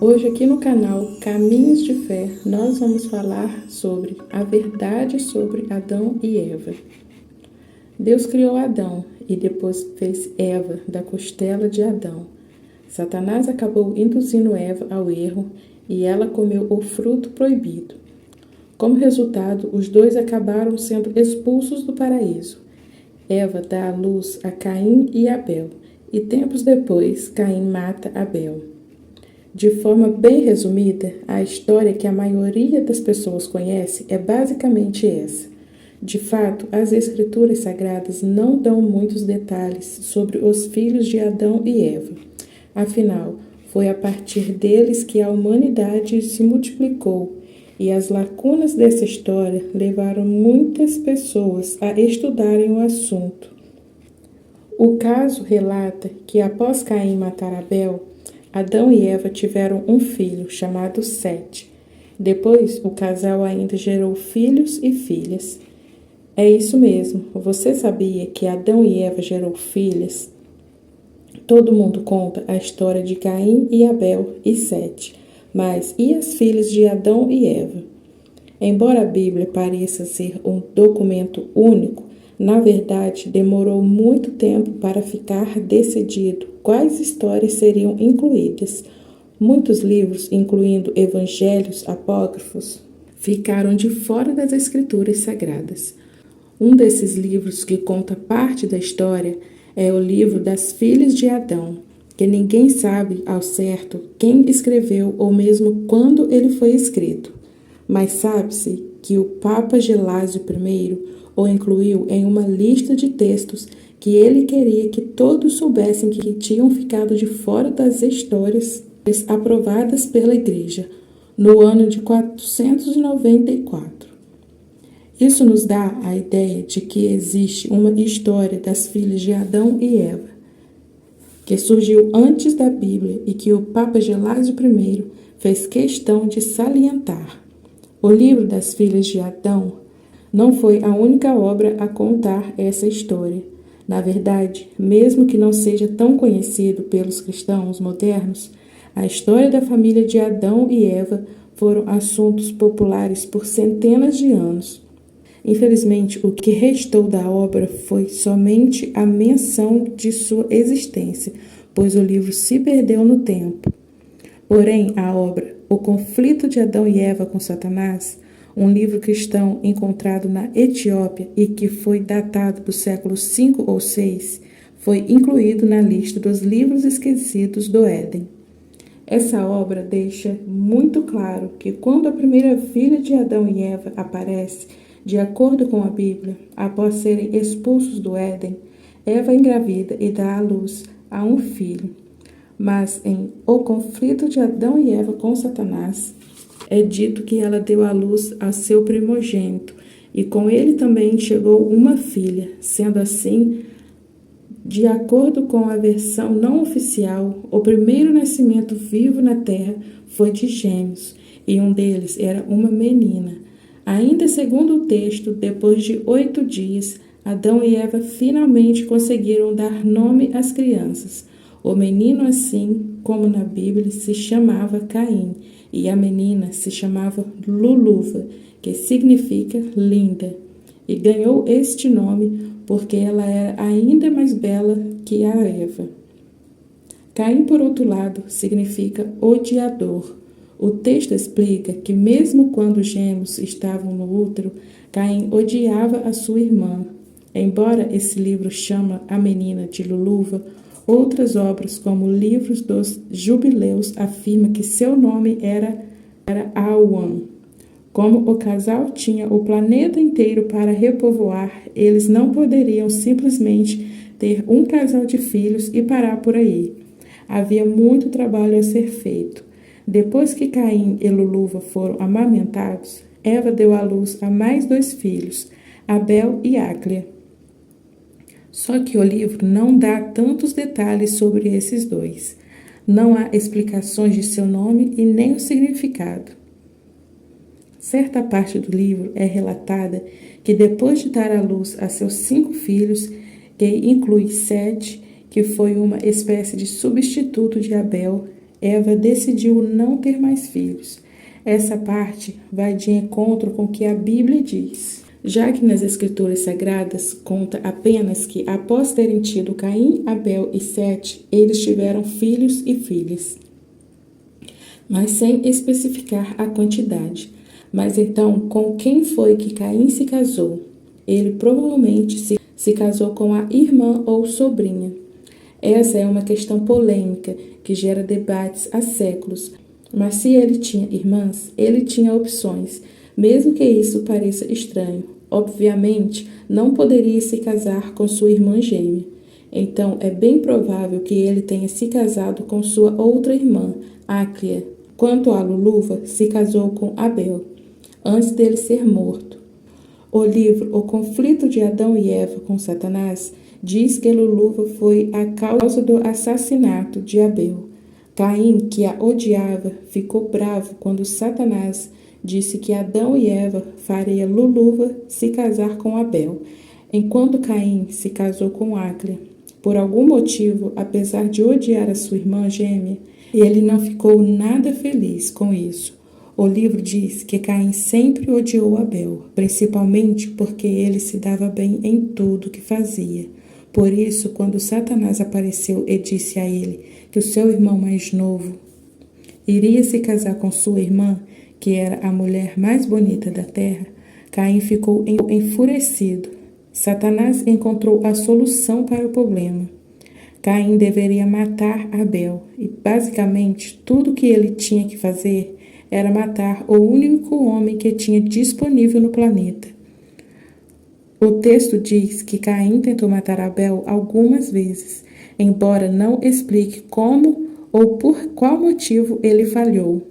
Hoje aqui no canal Caminhos de Fé, nós vamos falar sobre a verdade sobre Adão e Eva. Deus criou Adão e depois fez Eva da costela de Adão. Satanás acabou induzindo Eva ao erro e ela comeu o fruto proibido. Como resultado, os dois acabaram sendo expulsos do paraíso. Eva dá à luz a Caim e Abel, e tempos depois Caim mata Abel. De forma bem resumida, a história que a maioria das pessoas conhece é basicamente essa. De fato, as Escrituras Sagradas não dão muitos detalhes sobre os filhos de Adão e Eva. Afinal, foi a partir deles que a humanidade se multiplicou, e as lacunas dessa história levaram muitas pessoas a estudarem o assunto. O caso relata que após Caim matar Abel, Adão e Eva tiveram um filho chamado Sete. Depois, o casal ainda gerou filhos e filhas. É isso mesmo, você sabia que Adão e Eva gerou filhas? Todo mundo conta a história de Caim e Abel e Sete, mas e as filhas de Adão e Eva? Embora a Bíblia pareça ser um documento único, na verdade, demorou muito tempo para ficar decidido quais histórias seriam incluídas. Muitos livros, incluindo evangelhos apócrifos, ficaram de fora das Escrituras Sagradas. Um desses livros que conta parte da história é o livro das Filhas de Adão, que ninguém sabe ao certo quem escreveu ou mesmo quando ele foi escrito. Mas sabe-se que o Papa Gelásio I o incluiu em uma lista de textos que ele queria que todos soubessem que tinham ficado de fora das histórias aprovadas pela Igreja, no ano de 494. Isso nos dá a ideia de que existe uma história das filhas de Adão e Eva, que surgiu antes da Bíblia e que o Papa Gelásio I fez questão de salientar. O livro das Filhas de Adão não foi a única obra a contar essa história. Na verdade, mesmo que não seja tão conhecido pelos cristãos modernos, a história da família de Adão e Eva foram assuntos populares por centenas de anos. Infelizmente, o que restou da obra foi somente a menção de sua existência, pois o livro se perdeu no tempo. Porém, a obra O Conflito de Adão e Eva com Satanás, um livro cristão encontrado na Etiópia e que foi datado do século V ou VI, foi incluído na lista dos livros esquecidos do Éden. Essa obra deixa muito claro que quando a primeira filha de Adão e Eva aparece, de acordo com a Bíblia, após serem expulsos do Éden, Eva engravida e dá à luz a um filho. Mas em O Conflito de Adão e Eva com Satanás, é dito que ela deu à luz a seu primogênito, e com ele também chegou uma filha. Sendo assim, de acordo com a versão não oficial, o primeiro nascimento vivo na terra foi de gêmeos, e um deles era uma menina. Ainda segundo o texto, depois de 8 dias, Adão e Eva finalmente conseguiram dar nome às crianças. O menino, assim como na Bíblia, se chamava Caim, e a menina se chamava Luluva, que significa linda, e ganhou este nome porque ela era ainda mais bela que a Eva. Caim, por outro lado, significa odiador. O texto explica que mesmo quando os gêmeos estavam no útero, Caim odiava a sua irmã. Embora esse livro chama a menina de Luluva, outras obras, como livros dos Jubileus, afirma que seu nome era Awan. Como o casal tinha o planeta inteiro para repovoar, eles não poderiam simplesmente ter um casal de filhos e parar por aí. Havia muito trabalho a ser feito. Depois que Caim e Luluva foram amamentados, Eva deu à luz a mais 2 filhos, Abel e Áclea. Só que o livro não dá tantos detalhes sobre esses 2. Não há explicações de seu nome e nem o significado. Certa parte do livro é relatada que depois de dar à luz a seus 5 filhos, que inclui Sete, que foi uma espécie de substituto de Abel, Eva decidiu não ter mais filhos. Essa parte vai de encontro com o que a Bíblia diz. Já que nas Escrituras Sagradas conta apenas que, após terem tido Caim, Abel e Sete, eles tiveram filhos e filhas, mas sem especificar a quantidade. Mas então, com quem foi que Caim se casou? Ele provavelmente se casou com a irmã ou sobrinha. Essa é uma questão polêmica que gera debates há séculos. Mas se ele tinha irmãs, ele tinha opções, mesmo que isso pareça estranho. Obviamente, não poderia se casar com sua irmã gêmea. Então, é bem provável que ele tenha se casado com sua outra irmã, Áclia. Quanto a Luluva, se casou com Abel, antes dele ser morto. O livro O Conflito de Adão e Eva com Satanás diz que Luluva foi a causa do assassinato de Abel. Caim, que a odiava, ficou bravo quando Satanás disse que Adão e Eva faria Luluva se casar com Abel, enquanto Caim se casou com Áclia. Por algum motivo, apesar de odiar a sua irmã gêmea, ele não ficou nada feliz com isso. O livro diz que Caim sempre odiou Abel, principalmente porque ele se dava bem em tudo que fazia. Por isso, quando Satanás apareceu e disse a ele que o seu irmão mais novo iria se casar com sua irmã, que era a mulher mais bonita da terra, Caim ficou enfurecido. Satanás encontrou a solução para o problema. Caim deveria matar Abel, e basicamente tudo que ele tinha que fazer era matar o único homem que tinha disponível no planeta. O texto diz que Caim tentou matar Abel algumas vezes, embora não explique como ou por qual motivo ele falhou.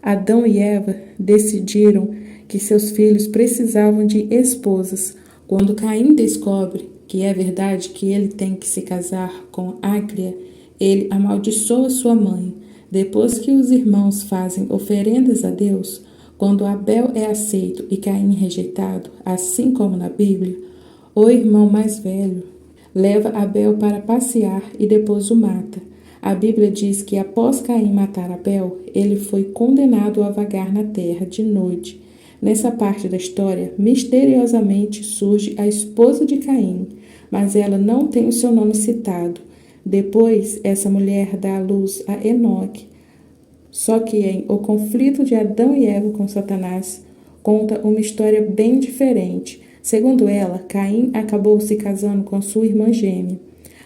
Adão e Eva decidiram que seus filhos precisavam de esposas. Quando Caim descobre que é verdade que ele tem que se casar com Áclia, ele amaldiçoa sua mãe. Depois que os irmãos fazem oferendas a Deus, quando Abel é aceito e Caim rejeitado, assim como na Bíblia, o irmão mais velho leva Abel para passear e depois o mata. A Bíblia diz que após Caim matar Abel, ele foi condenado a vagar na terra de noite. Nessa parte da história, misteriosamente surge a esposa de Caim, mas ela não tem o seu nome citado. Depois, essa mulher dá à luz a Enoque. Só que em O Conflito de Adão e Eva com Satanás, conta uma história bem diferente. Segundo ela, Caim acabou se casando com sua irmã gêmea.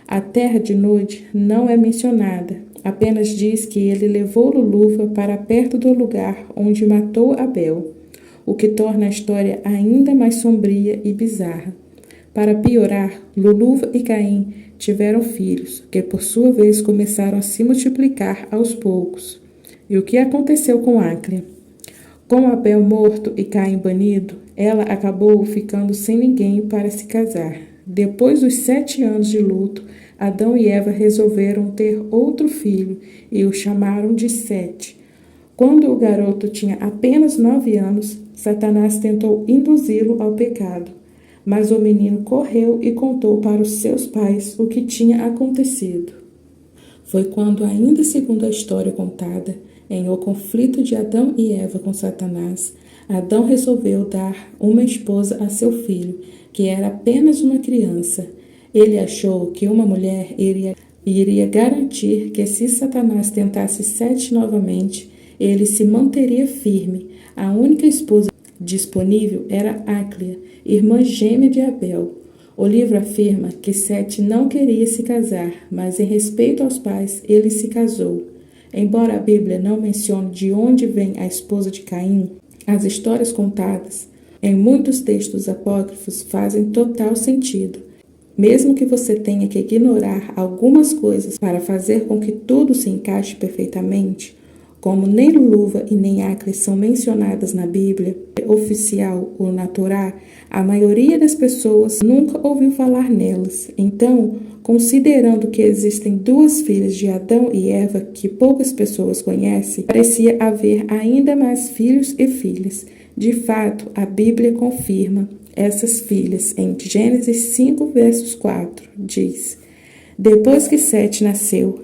A terra de Nod não é mencionada, apenas diz que ele levou Luluva para perto do lugar onde matou Abel, o que torna a história ainda mais sombria e bizarra. Para piorar, Luluva e Caim tiveram filhos, que por sua vez começaram a se multiplicar aos poucos. E o que aconteceu com Áclia? Com Abel morto e Caim banido, ela acabou ficando sem ninguém para se casar. Depois dos 7 anos de luto, Adão e Eva resolveram ter outro filho e o chamaram de Sete. Quando o garoto tinha apenas 9 anos, Satanás tentou induzi-lo ao pecado. Mas o menino correu e contou para os seus pais o que tinha acontecido. Foi quando, ainda segundo a história contada, em O Conflito de Adão e Eva com Satanás, Adão resolveu dar uma esposa a seu filho, que era apenas uma criança. Ele achou que uma mulher iria garantir que, se Satanás tentasse Sete novamente, ele se manteria firme. A única esposa disponível era Áclia, irmã gêmea de Abel. O livro afirma que Sete não queria se casar, mas em respeito aos pais, ele se casou. Embora a Bíblia não mencione de onde vem a esposa de Caim, as histórias contadas em muitos textos apócrifos fazem total sentido. Mesmo que você tenha que ignorar algumas coisas para fazer com que tudo se encaixe perfeitamente, como nem Luluva e nem Áclia são mencionadas na Bíblia oficial ou na Torá, a maioria das pessoas nunca ouviu falar nelas. Então, considerando que existem 2 filhas de Adão e Eva que poucas pessoas conhecem, parecia haver ainda mais filhos e filhas. De fato, a Bíblia confirma essas filhas em Gênesis 5, versos 4. Diz: Depois que Sete nasceu,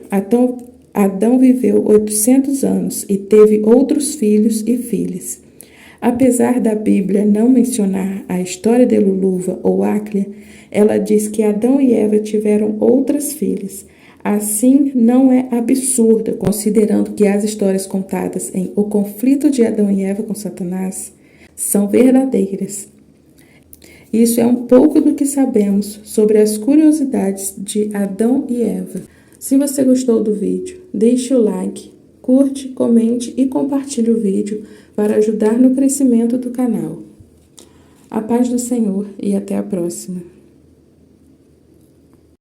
Adão viveu 800 anos e teve outros filhos e filhas. Apesar da Bíblia não mencionar a história de Luluva ou Áclia, ela diz que Adão e Eva tiveram outras filhas. Assim, não é absurda, considerando que as histórias contadas em O Conflito de Adão e Eva com Satanás são verdadeiras. Isso é um pouco do que sabemos sobre as curiosidades de Adão e Eva. Se você gostou do vídeo, deixe o like, curte, comente e compartilhe o vídeo para ajudar no crescimento do canal. A paz do Senhor e até a próxima.